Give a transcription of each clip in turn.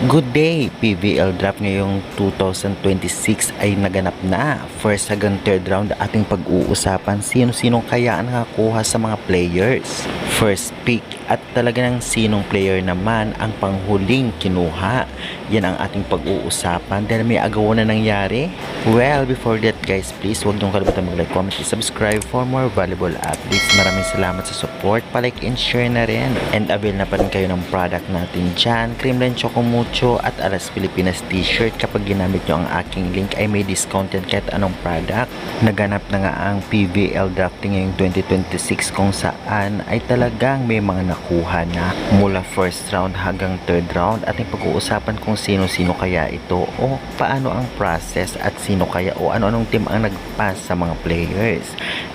Good day! PVL draft ngayong 2026 ay naganap na. First hanggang third round ating pag-uusapan sino-sinong kaya ang nakakuha sa mga players. First pick at talaga ng sinong player naman ang panghuling kinuha. Yan ang ating pag-uusapan dahil may agawan na nangyari. Well, before that guys, please huwag niyong kalimutan mag-like, comment, subscribe for more valuable updates. Maraming salamat sa support, palike and share na rin. And avail na pa rin kayo ng product natin dyan, Creamline Choco Mucho at Alas Pilipinas t-shirt. Kapag ginamit nyo ang aking link ay may discounted kahit anong product. Naganap na nga ang PVL drafting ngayong 2026 kung saan ay talagang may mga nakuha na mula first round hanggang third round. Ating pag-uusapan kung sino-sino kaya ito o paano ang process at sino kaya o ano-anong team ang nag-pass sa mga players.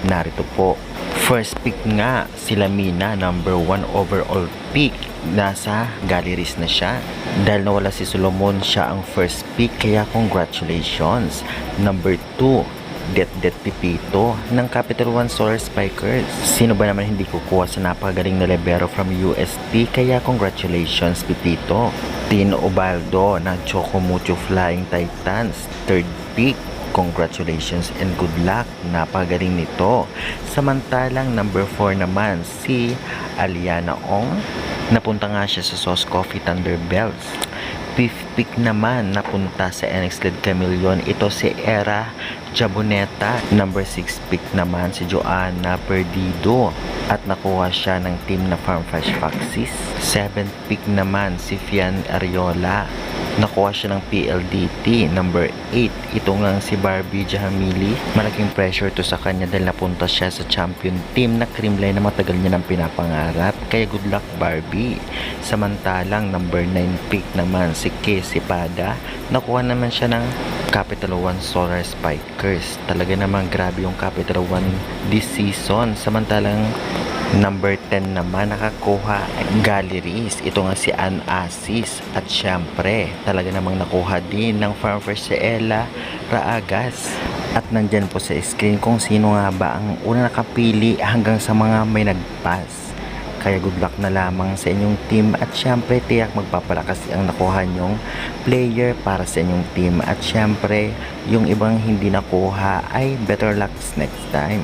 Narito po. First pick nga si Lamina, number 1 overall pick. Nasa galleries na siya. Dahil nawala si Solomon, siya ang first pick, kaya congratulations. Number 2, Det Pipito ng Capital One Solar Spikers. Sino ba naman hindi kukuha sa napakagaling na libero from UST, kaya congratulations Pipito. Tino Ubaldo ng Choco Mucho Flying Titans, third pick. Congratulations and good luck, napagaling nito. Samantalang number 4 naman si Aliana Ong, napunta nga siya sa Sauce Coffee Thunderbells. Fifth pick naman napunta sa NX-led Chameleon, ito si Era Jaboneta. Number 6 pick naman si Joanna Perdido at nakuha siya ng team na Farm Fresh Foxes. 7th pick naman si Fian Ariola, nakuha siya ng PLDT. Number 8, ito nga si Barbie Jahamili. Malaking pressure to sa kanya dahil napunta siya sa champion team na Creamline na matagal niya nang pinapangarap, kaya good luck Barbie. Samantalang number 9 pick naman si Casey Pada, nakuha naman siya ng Capital One Solar Spikers. Talaga naman grabe yung Capital One this season. Samantalang number 10 naman nakakuha galleries, ito nga si Ann Asis. At syempre talaga namang nakuha din ng Farm Fresh si Ella Raagas. At nandyan po sa screen kung sino nga ba ang una nakapili hanggang sa mga may nagpass. Kaya good luck na lamang sa inyong team at syempre tiyak magpapalakas ang nakuha nyong player para sa inyong team. At syempre yung ibang hindi nakuha ay better luck next time.